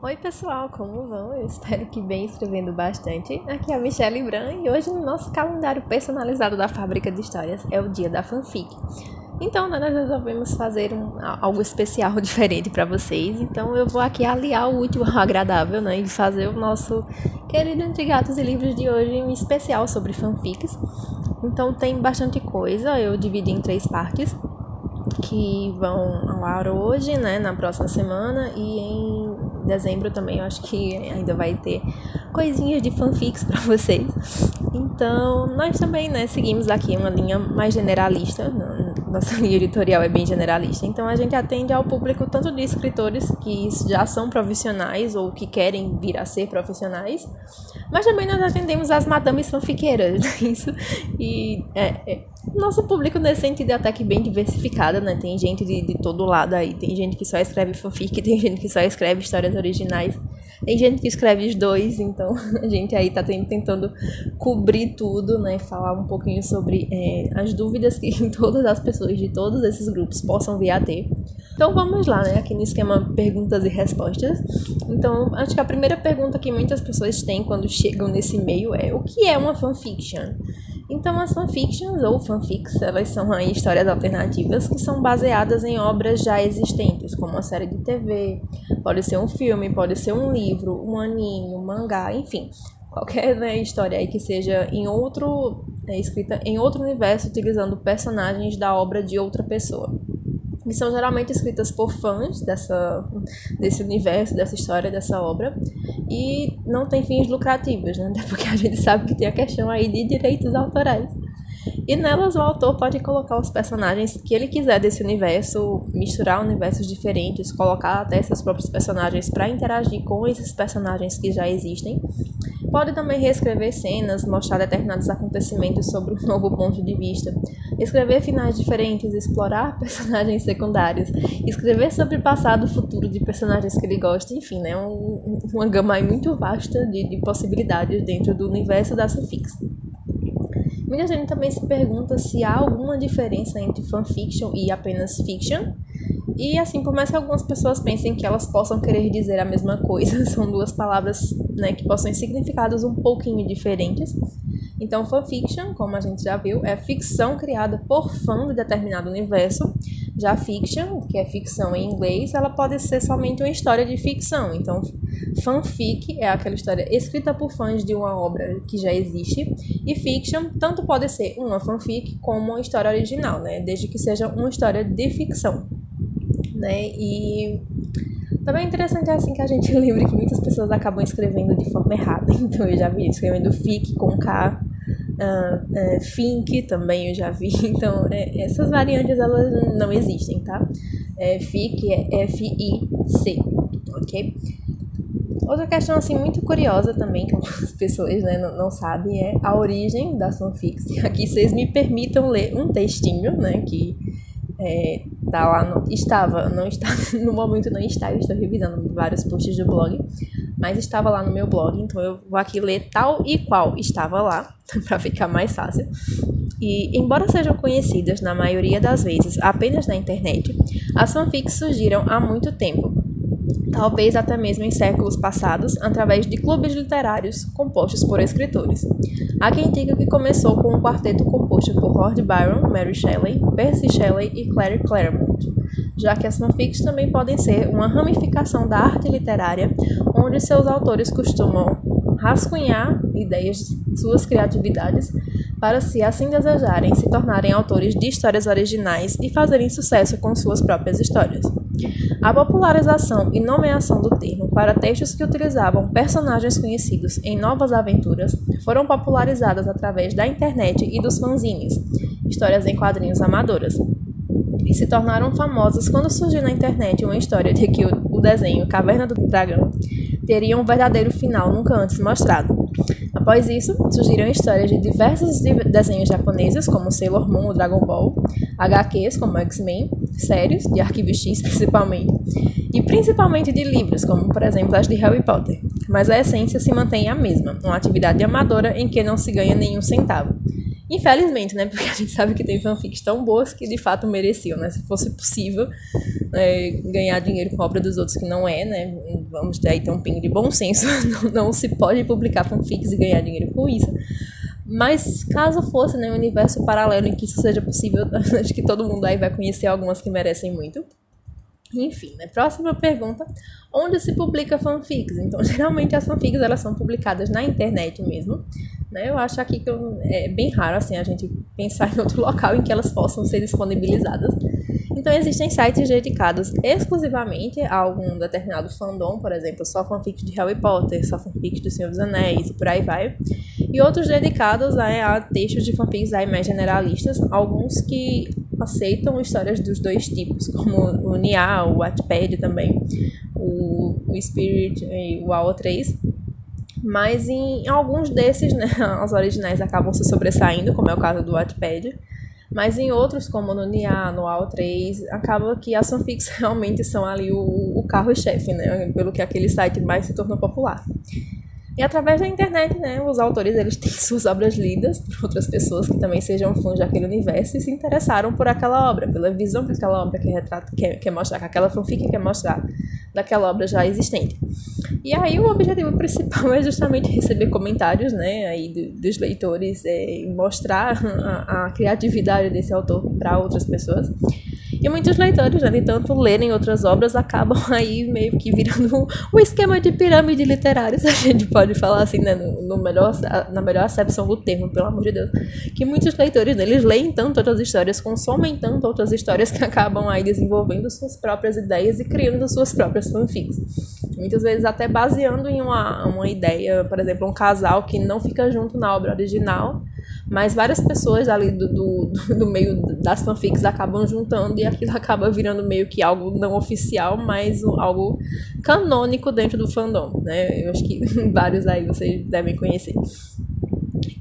Oi pessoal, como vão? Eu espero que bem, escrevendo bastante. Aqui é a Michelle Bran e hoje no nosso calendário personalizado da Fábrica de Histórias é o dia da fanfic. Então nós resolvemos fazer algo especial, diferente para vocês. Então eu vou aqui aliar o útil ao agradável, né? E fazer o nosso querido Entre Gatos e Livros de hoje um especial sobre fanfics. Então tem bastante coisa, eu dividi em 3 partes que vão ao ar hoje, né, na próxima semana, e em dezembro também eu acho que ainda vai ter coisinhas de fanfics para vocês. Então, nós também, né, seguimos aqui uma linha mais generalista, nossa linha editorial é bem generalista, então a gente atende ao público tanto de escritores que já são profissionais ou que querem vir a ser profissionais, mas também nós atendemos as madames fanfiqueiras, isso, e nosso público nesse sentido é até que bem diversificado, né? Tem gente de todo lado aí. Tem gente que só escreve fanfic, tem gente que só escreve histórias originais, tem gente que escreve os dois, então a gente aí tá tentando cobrir tudo, né? Falar um pouquinho sobre as dúvidas que todas as pessoas de todos esses grupos possam vir a ter. Então vamos lá, né? Aqui no esquema perguntas e respostas. Então, acho que a primeira pergunta que muitas pessoas têm quando chegam nesse meio é: o que é uma fanfiction? Então, as fanfictions ou fanfics, elas são aí histórias alternativas que são baseadas em obras já existentes, como uma série de TV, pode ser um filme, pode ser um livro, um anime, um mangá, enfim, qualquer, né, história aí que seja escrita em outro universo utilizando personagens da obra de outra pessoa. Que são geralmente escritas por fãs desse universo, dessa história, dessa obra, e não tem fins lucrativos, né? Até porque a gente sabe que tem a questão aí de direitos autorais. E nelas o autor pode colocar os personagens que ele quiser desse universo, misturar universos diferentes, colocar até seus próprios personagens para interagir com esses personagens que já existem. Pode também reescrever cenas, mostrar determinados acontecimentos sobre um novo ponto de vista, escrever finais diferentes, explorar personagens secundários, escrever sobre o passado e futuro de personagens que ele gosta, enfim, né, uma gama aí muito vasta de possibilidades dentro do universo da fanfics. Muita gente também se pergunta se há alguma diferença entre fanfiction e apenas fiction. E assim, por mais que algumas pessoas pensem que elas possam querer dizer a mesma coisa, são duas palavras, né, que possuem significados um pouquinho diferentes. Então, fanfiction, como a gente já viu, é ficção criada por fã de determinado universo. Já fiction, que é ficção em inglês, ela pode ser somente uma história de ficção. Então, fanfic é aquela história escrita por fãs de uma obra que já existe. E fiction tanto pode ser uma fanfic como uma história original, né? Desde que seja uma história de ficção, né? E também é interessante assim que a gente lembre que muitas pessoas acabam escrevendo de forma errada. Então eu já vi escrevendo fic com K, Fink também eu já vi. Então essas variantes elas não existem, tá? Fic é F-I-C, ok? Outra questão assim muito curiosa também, que algumas pessoas, né, não sabem, é a origem das fanfics. Aqui vocês me permitam ler um textinho, né, que tá lá, não está, no momento não está, eu estou revisando vários posts do blog, mas estava lá no meu blog, então eu vou aqui ler tal e qual estava lá, para ficar mais fácil. E, embora sejam conhecidas, na maioria das vezes, apenas na internet, as fanfics surgiram há muito tempo, talvez até mesmo em séculos passados, através de clubes literários compostos por escritores. Há quem diga que começou com um quarteto composto por Lord Byron, Mary Shelley, Percy Shelley e Claire Claremont, já que as fanfics também podem ser uma ramificação da arte literária, onde seus autores costumam rascunhar ideias de suas criatividades para, se assim desejarem, se tornarem autores de histórias originais e fazerem sucesso com suas próprias histórias. A popularização e nomeação do termo para textos que utilizavam personagens conhecidos em novas aventuras foram popularizadas através da internet e dos fanzines, histórias em quadrinhos amadoras, e se tornaram famosas quando surgiu na internet uma história de que o desenho Caverna do Dragão teria um verdadeiro final nunca antes mostrado. Após isso, surgiram histórias de diversos desenhos japoneses, como Sailor Moon, Dragon Ball, HQs, como X-Men, séries, de Arquivo X principalmente de livros, como por exemplo as de Harry Potter. Mas a essência se mantém a mesma, uma atividade amadora em que não se ganha nenhum centavo. Infelizmente, né? Porque a gente sabe que tem fanfics tão boas que de fato mereciam, né? Se fosse possível ganhar dinheiro com a obra dos outros, que não é, né? Vamos ter aí ter um pingo de bom senso. Não se pode publicar fanfics e ganhar dinheiro com isso. Mas caso fosse, né, um universo paralelo em que isso seja possível, acho que todo mundo aí vai conhecer algumas que merecem muito. Enfim, né? Próxima pergunta. Onde se publica fanfics? Então, geralmente as fanfics elas são publicadas na internet mesmo. Né? Eu acho aqui que é bem raro assim, a gente pensar em outro local em que elas possam ser disponibilizadas. Então, existem sites dedicados exclusivamente a algum determinado fandom, por exemplo, só fanfics de Harry Potter, só fanfics do Senhor dos Anéis, e por aí vai. E outros dedicados a textos de fanfics aí mais generalistas, alguns que aceitam histórias dos dois tipos, como o Nia, o Wattpad também, o Spirit e o AO3. Mas em alguns desses, né, as originais acabam se sobressaindo, como é o caso do Wattpad. Mas em outros, como no Nia, no AO3, acaba que as fanfics realmente são ali o carro-chefe, né, pelo que aquele site mais se tornou popular. E através da internet, né, os autores eles têm suas obras lidas por outras pessoas que também sejam fãs daquele universo e se interessaram por aquela obra, pela visão que aquela obra quer mostrar, que aquela fanfic quer mostrar daquela obra já existente. E aí o objetivo principal é justamente receber comentários, né, aí dos leitores, mostrar a criatividade desse autor para outras pessoas. E muitos leitores, né, de tanto lerem outras obras, acabam aí meio que virando um esquema de pirâmide literária, se a gente pode falar assim, né, na melhor acepção do termo, pelo amor de Deus. Que muitos leitores, né, eles leem tanto outras histórias, consomem tanto outras histórias que acabam aí desenvolvendo suas próprias ideias e criando suas próprias fanfics. Muitas vezes até baseando em uma ideia, por exemplo, um casal que não fica junto na obra original, mas várias pessoas ali do meio das fanfics acabam juntando e aquilo acaba virando meio que algo não oficial, mas algo canônico dentro do fandom, né? Eu acho que vários aí vocês devem conhecer.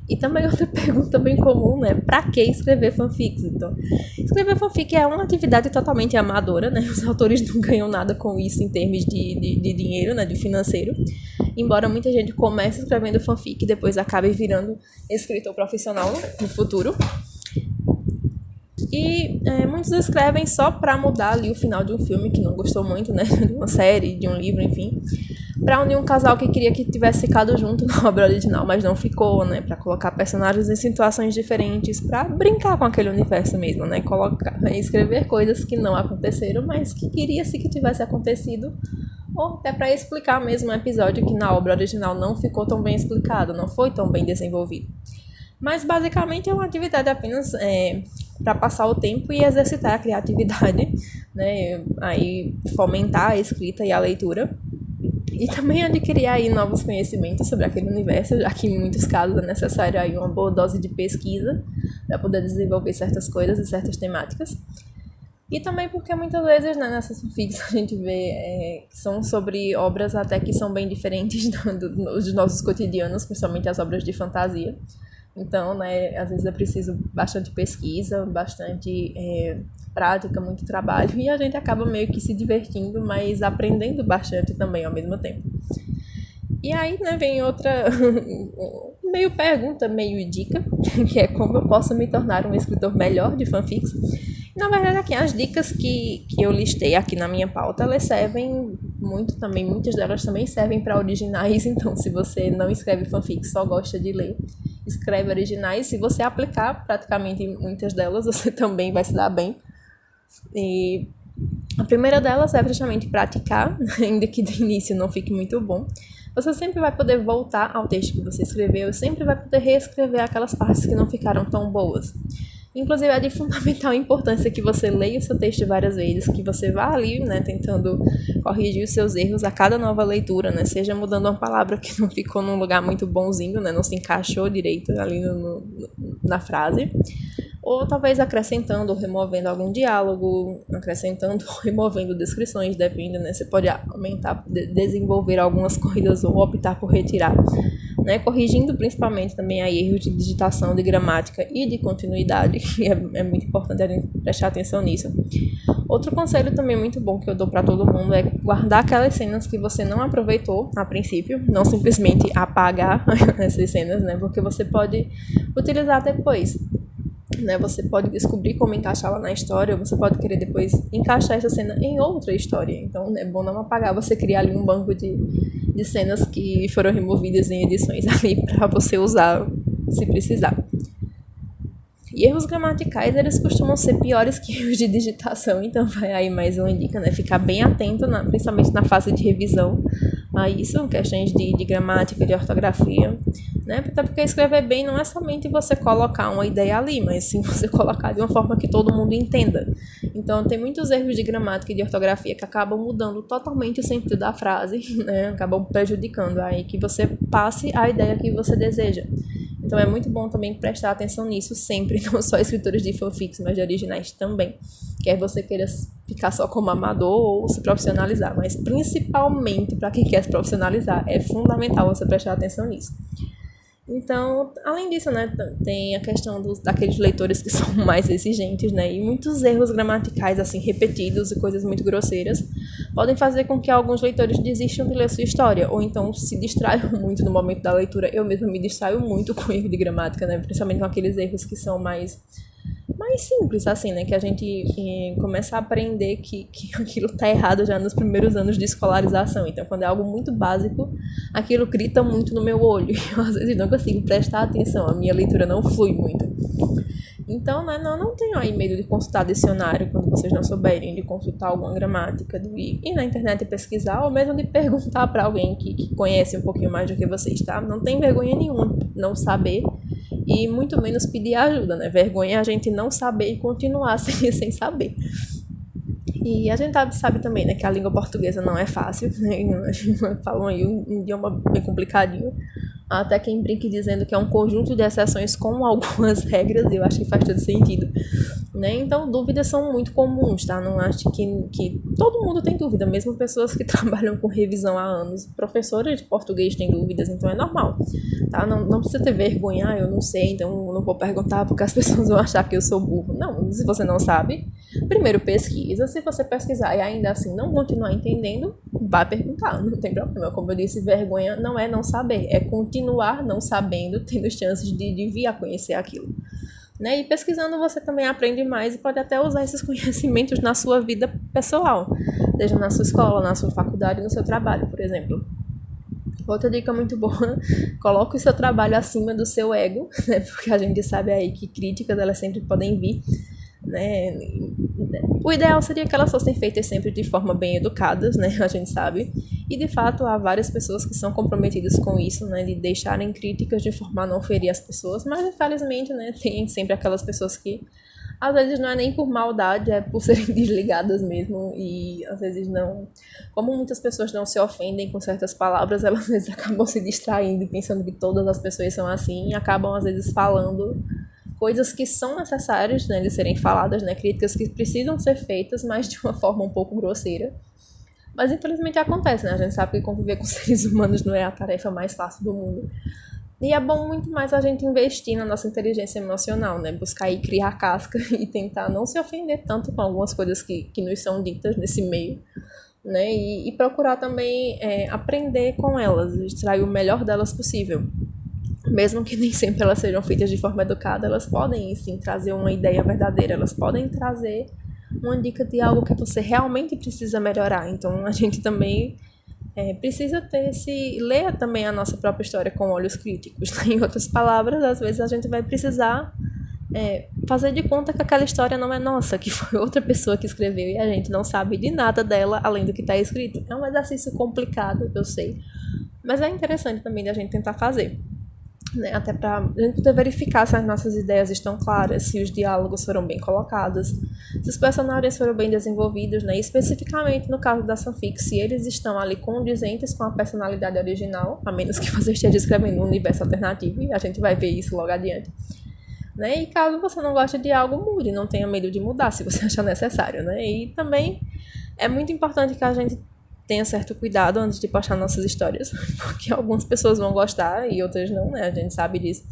E também outra pergunta bem comum, né? Pra que escrever fanfics? Então, escrever fanfic é uma atividade totalmente amadora, né? Os autores não ganham nada com isso em termos de dinheiro, né? De financeiro. Embora muita gente comece escrevendo fanfic e depois acabe virando escritor profissional no futuro. E muitos escrevem só pra mudar ali o final de um filme que não gostou muito, né? De uma série, de um livro, enfim. Pra unir um casal que queria que tivesse ficado junto na obra original, mas não ficou, né? Pra colocar personagens em situações diferentes, pra brincar com aquele universo mesmo, né? Escrever coisas que não aconteceram, mas que queria-se que tivesse acontecido. Ou até para explicar mesmo um episódio que na obra original não ficou tão bem explicado, não foi tão bem desenvolvido. Mas basicamente é uma atividade apenas para passar o tempo e exercitar a criatividade, né? Aí fomentar a escrita e a leitura. E também adquirir aí novos conhecimentos sobre aquele universo, já que em muitos casos é necessário aí uma boa dose de pesquisa para poder desenvolver certas coisas e certas temáticas. E também porque muitas vezes, né, nessas fanfics a gente vê que são sobre obras até que são bem diferentes dos nossos cotidianos, principalmente as obras de fantasia. Então, né, às vezes é preciso bastante pesquisa, bastante prática, muito trabalho, e a gente acaba meio que se divertindo, mas aprendendo bastante também ao mesmo tempo. E aí, né, vem outra meio pergunta, meio dica, que é como eu posso me tornar um escritor melhor de fanfics. Na verdade, aqui as dicas que eu listei aqui na minha pauta, elas servem muito também, muitas delas também servem para originais, então se você não escreve fanfics, só gosta de ler, escreve originais, se você aplicar praticamente muitas delas, você também vai se dar bem. E a primeira delas é justamente praticar, ainda que de início não fique muito bom. Você sempre vai poder voltar ao texto que você escreveu, sempre vai poder reescrever aquelas partes que não ficaram tão boas. Inclusive, é de fundamental importância que você leia o seu texto várias vezes, que você vá ali, né, tentando corrigir os seus erros a cada nova leitura, né, seja mudando uma palavra que não ficou num lugar muito bonzinho, né, não se encaixou direito ali na frase, ou talvez acrescentando ou removendo algum diálogo, acrescentando ou removendo descrições, depende, né, você pode aumentar, desenvolver algumas coisas ou optar por retirar. né, corrigindo principalmente também aí erros de digitação, de gramática e de continuidade, que é muito importante a gente prestar atenção nisso. Outro conselho também muito bom que eu dou para todo mundo é guardar aquelas cenas que você não aproveitou a princípio, não simplesmente apagar essas cenas, né, porque você pode utilizar depois. Né, você pode descobrir como encaixá-la na história, ou você pode querer depois encaixar essa cena em outra história. Então é bom não apagar, você criar ali um banco de cenas que foram removidas em edições ali para você usar se precisar. E erros gramaticais, eles costumam ser piores que erros de digitação, então vai aí mais uma dica, né? Ficar bem atento, principalmente na fase de revisão, a isso, questões de gramática, de ortografia, né? Até porque escrever bem não é somente você colocar uma ideia ali, mas sim você colocar de uma forma que todo mundo entenda. Então, tem muitos erros de gramática e de ortografia que acabam mudando totalmente o sentido da frase, né? Acabam prejudicando aí que você passe a ideia que você deseja. Então é muito bom também prestar atenção nisso sempre, não só escritores de fanfics, mas de originais também. Quer você queira ficar só como amador ou se profissionalizar, mas principalmente para quem quer se profissionalizar, é fundamental você prestar atenção nisso. Então, além disso, né, tem a questão daqueles leitores que são mais exigentes, né, e muitos erros gramaticais, assim, repetidos e coisas muito grosseiras, podem fazer com que alguns leitores desistam de ler sua história, ou então se distraiam muito no momento da leitura. Eu mesma me distraio muito com erro de gramática, né, principalmente com aqueles erros que são mais simples, assim, né, que a gente começa a aprender que aquilo tá errado já nos primeiros anos de escolarização. Então, quando é algo muito básico, aquilo grita muito no meu olho. Eu, às vezes, não consigo prestar atenção, a minha leitura não flui muito. Então, né, não tenham aí medo de consultar dicionário quando vocês não souberem, de consultar alguma gramática, de ir na internet pesquisar, ou mesmo de perguntar para alguém que conhece um pouquinho mais do que vocês, tá? Não tem vergonha nenhuma não saber e muito menos pedir ajuda, né? Vergonha é a gente não saber e continuar sem saber. E a gente sabe também, né, que a língua portuguesa não é fácil, né? Falam aí um idioma bem complicadinho. Até quem brinque dizendo que é um conjunto de exceções com algumas regras, eu acho que faz todo sentido, né? Então, dúvidas são muito comuns, tá? Não acho que todo mundo tem dúvida, mesmo pessoas que trabalham com revisão há anos. Professores de português têm dúvidas, então é normal, tá? Não precisa ter vergonha, eu não sei, então eu não vou perguntar porque as pessoas vão achar que eu sou burro. Não, se você não sabe, primeiro pesquisa. Se você pesquisar e ainda assim não continuar entendendo, vai perguntar, não tem problema. Como eu disse, vergonha não é não saber, é continuar não sabendo, tendo chances de vir a conhecer aquilo. Né? E pesquisando você também aprende mais e pode até usar esses conhecimentos na sua vida pessoal, seja na sua escola, na sua faculdade, no seu trabalho, por exemplo. Outra dica muito boa, coloque o seu trabalho acima do seu ego, né? Porque a gente sabe aí que críticas elas sempre podem vir, né? O ideal seria que elas fossem feitas sempre de forma bem educadas, né? A gente sabe. E de fato há várias pessoas que são comprometidas com isso, né? De deixarem críticas de forma a não ferir as pessoas, mas infelizmente, né? Tem sempre aquelas pessoas que às vezes não é nem por maldade, é por serem desligadas mesmo. E às vezes não. Como muitas pessoas não se ofendem com certas palavras, elas às vezes acabam se distraindo e pensando que todas as pessoas são assim e acabam às vezes falando coisas que são necessárias, né, de serem faladas, né, críticas que precisam ser feitas, mas de uma forma um pouco grosseira. Mas infelizmente acontece, né? A gente sabe que conviver com seres humanos não é a tarefa mais fácil do mundo. E é bom muito mais a gente investir na nossa inteligência emocional, né? Buscar aí criar casca e tentar não se ofender tanto com algumas coisas que nos são ditas nesse meio, né? E procurar também aprender com elas, extrair o melhor delas possível. Mesmo que nem sempre elas sejam feitas de forma educada, elas podem sim trazer uma ideia verdadeira, elas podem trazer uma dica de algo que você realmente precisa melhorar. Então a gente também precisa ler também a nossa própria história com olhos críticos. Em outras palavras, às vezes a gente vai precisar fazer de conta que aquela história não é nossa, que foi outra pessoa que escreveu e a gente não sabe de nada dela além do que está escrito. É um exercício complicado, eu sei, mas é interessante também de a gente tentar fazer. Né, até para a gente poder verificar se as nossas ideias estão claras, se os diálogos foram bem colocados, se os personagens foram bem desenvolvidos, né, especificamente no caso da fanfic, se eles estão ali condizentes com a personalidade original, a menos que você esteja escrevendo um universo alternativo, e a gente vai ver isso logo adiante. Né, e caso você não goste de algo, mude, não tenha medo de mudar se você achar necessário. Né, e também é muito importante que a gente tenha certo cuidado antes de postar nossas histórias, porque algumas pessoas vão gostar e outras não, né? A gente sabe disso.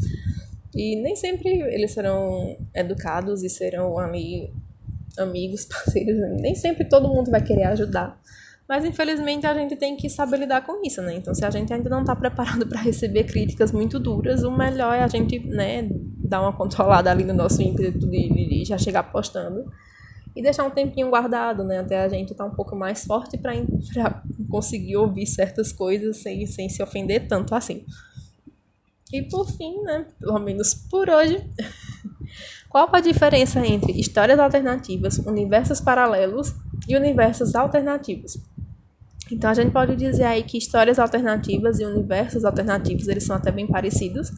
E nem sempre eles serão educados e serão ali amigos, parceiros. Nem sempre todo mundo vai querer ajudar. Mas infelizmente a gente tem que saber lidar com isso, né? Então se a gente ainda não está preparado para receber críticas muito duras, o melhor é a gente, né, dar uma controlada ali no nosso ímpeto de já chegar postando. E deixar um tempinho guardado, né? Até a gente estar um pouco mais forte para conseguir ouvir certas coisas sem se ofender tanto assim. E por fim, né? Pelo menos por hoje, qual a diferença entre histórias alternativas, universos paralelos e universos alternativos? Então a gente pode dizer aí que histórias alternativas e universos alternativos, eles são até bem parecidos.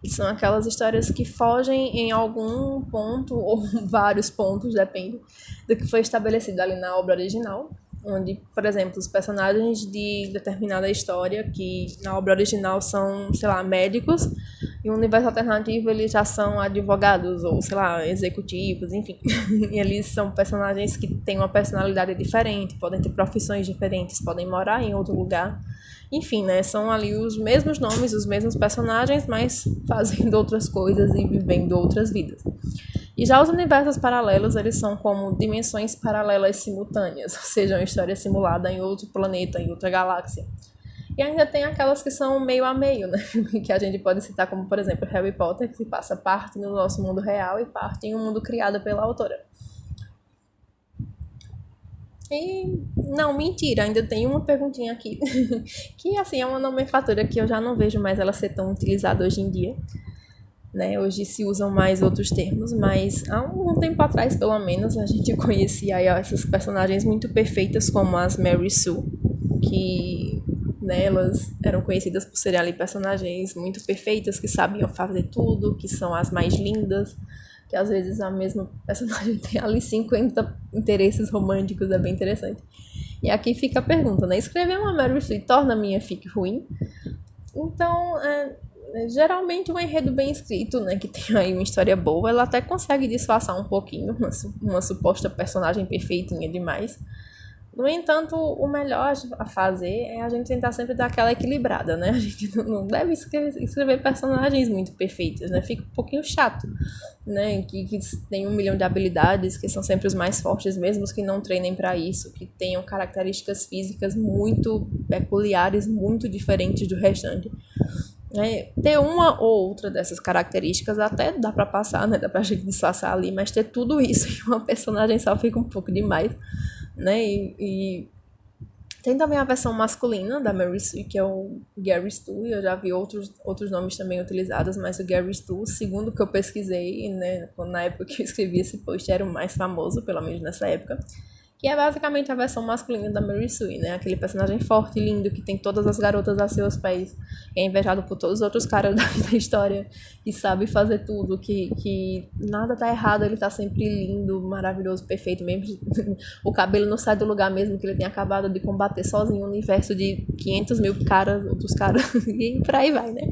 E são aquelas histórias que fogem em algum ponto, ou vários pontos, depende do que foi estabelecido ali na obra original. Onde, por exemplo, os personagens de determinada história, que na obra original são, sei lá, médicos, e o universo alternativo eles já são advogados, ou, sei lá, executivos, enfim. E eles são personagens que têm uma personalidade diferente, podem ter profissões diferentes, podem morar em outro lugar. Enfim, né, são ali os mesmos nomes, os mesmos personagens, mas fazendo outras coisas e vivendo outras vidas. E já os universos paralelos, eles são como dimensões paralelas simultâneas, ou seja, uma história simulada em outro planeta, em outra galáxia. E ainda tem aquelas que são meio a meio, né? Que a gente pode citar como, por exemplo, Harry Potter, que se passa parte no nosso mundo real e parte em um mundo criado pela autora. E, não, mentira, ainda tem uma perguntinha aqui, que assim é uma nomenclatura que eu já não vejo mais ela ser tão utilizada hoje em dia, né? Hoje se usam mais outros termos, mas há um tempo atrás, pelo menos, a gente conhecia aí essas personagens muito perfeitas como as Mary Sue, que, né, elas eram conhecidas por serem ali personagens muito perfeitas, que sabiam fazer tudo, que são as mais lindas, que às vezes a mesma personagem tem ali 50 interesses românticos, é bem interessante. E aqui fica a pergunta, né? Escrever uma Mary Sue torna a minha fic ruim? Então, geralmente um enredo bem escrito, né, que tem aí uma história boa, ela até consegue disfarçar um pouquinho uma suposta personagem perfeitinha demais. No entanto, o melhor a fazer é a gente tentar sempre dar aquela equilibrada, né? A gente não deve escrever personagens muito perfeitos, né? Fica um pouquinho chato, né? Que tem 1 milhão de habilidades, que são sempre os mais fortes, mesmo que não treinem para isso, que tenham características físicas muito peculiares, muito diferentes do restante. Ter uma ou outra dessas características até dá pra passar, né? Dá pra gente disfarçar ali, mas ter tudo isso em uma personagem só fica um pouco demais, né? E tem também a versão masculina da Mary Sue, que é o Gary Stu. Eu já vi outros nomes também utilizados, mas o Gary Stu, segundo o que eu pesquisei, né, na época que eu escrevi esse post, era o mais famoso, pelo menos nessa época. Que é basicamente a versão masculina da Mary Sue, né? Aquele personagem forte, lindo, que tem todas as garotas a seus pés, que é invejado por todos os outros caras da história, que sabe fazer tudo, que nada tá errado, ele tá sempre lindo, maravilhoso, perfeito, mesmo o cabelo não sai do lugar mesmo, que ele tem acabado de combater sozinho um universo de 500 mil caras, outros caras, e por aí vai, né?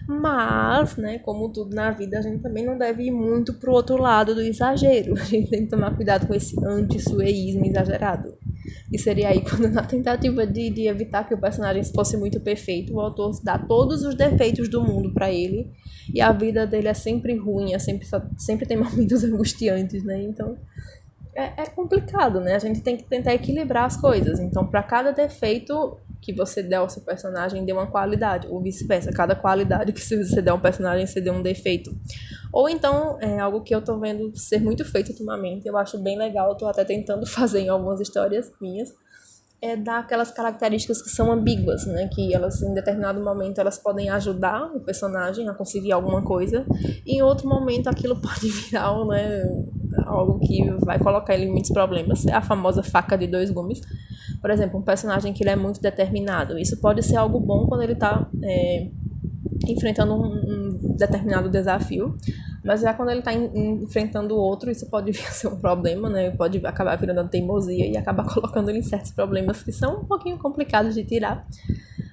Mas, né, como tudo na vida, a gente também não deve ir muito pro outro lado do exagero. A gente tem que tomar cuidado com esse anti-sueísmo exagerado. E seria aí quando, na tentativa de evitar que o personagem fosse muito perfeito, o autor dá todos os defeitos do mundo pra ele, e a vida dele é sempre ruim, sempre tem momentos angustiantes, né? Então, é complicado, né? A gente tem que tentar equilibrar as coisas. Então, para cada defeito que você der ao seu personagem, dê uma qualidade. Ou vice-versa. Cada qualidade que você der ao personagem, você dê um defeito. Ou então, é algo que eu tô vendo ser muito feito ultimamente. Eu acho bem legal. Eu tô até tentando fazer em algumas histórias minhas. É dar aquelas características que são ambíguas, né? Que elas, em determinado momento, elas podem ajudar o personagem a conseguir alguma coisa. E em outro momento, aquilo pode virar, né, algo que vai colocar ele em muitos problemas. É a famosa faca de dois gumes. Por exemplo, um personagem que ele é muito determinado. Isso pode ser algo bom quando ele está enfrentando um determinado desafio, mas já quando ele está enfrentando outro, isso pode vir a ser um problema, né? Pode acabar virando teimosia e acabar colocando ele em certos problemas que são um pouquinho complicados de tirar.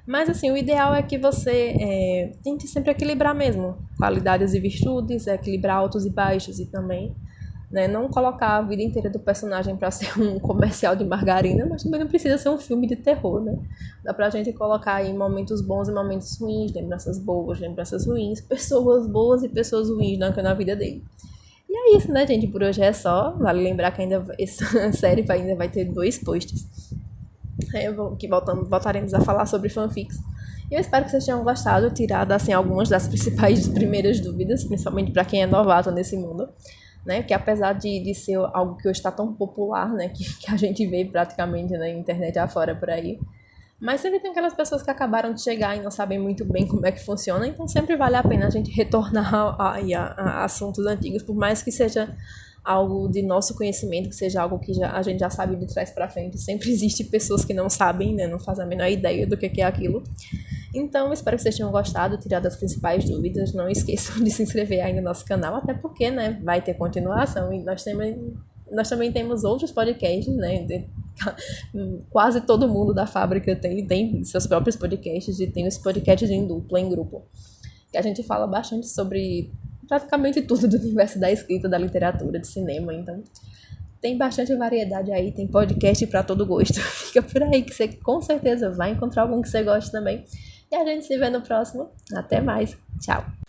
Mas assim, o ideal é que você tente sempre equilibrar mesmo qualidades e virtudes, equilibrar altos e baixos e também né? Não colocar a vida inteira do personagem para ser um comercial de margarina, mas também não precisa ser um filme de terror, né? Dá pra gente colocar aí momentos bons e momentos ruins, lembranças boas, lembranças ruins, pessoas boas e pessoas ruins na vida dele. E é isso, né, gente? Por hoje é só. Vale lembrar que ainda essa série ainda vai ter 2 posts. Que voltaremos a falar sobre fanfics. E eu espero que vocês tenham gostado, tirado assim algumas das principais primeiras dúvidas, principalmente para quem é novato nesse mundo, né? Que apesar de ser algo que hoje está tão popular, né? Que a gente vê praticamente na internet afora por aí. Mas sempre tem aquelas pessoas que acabaram de chegar e não sabem muito bem como é que funciona, então sempre vale a pena a gente retornar a assuntos antigos, por mais que seja algo de nosso conhecimento, que seja algo que a gente já sabe de trás para frente. Sempre existe pessoas que não sabem, né, não fazem a menor ideia do que é aquilo. Então, espero que vocês tenham gostado, tirado as principais dúvidas. Não esqueçam de se inscrever aí no nosso canal, até porque, né, vai ter continuação e nós também temos outros podcasts, né? Quase todo mundo da fábrica tem seus próprios podcasts e tem os podcasts em dupla, em grupo. Que a gente fala bastante sobre praticamente tudo do universo da escrita, da literatura, de cinema. Então, tem bastante variedade aí, tem podcast para todo gosto. Fica por aí que você com certeza vai encontrar algum que você goste também. E a gente se vê no próximo. Até mais. Tchau.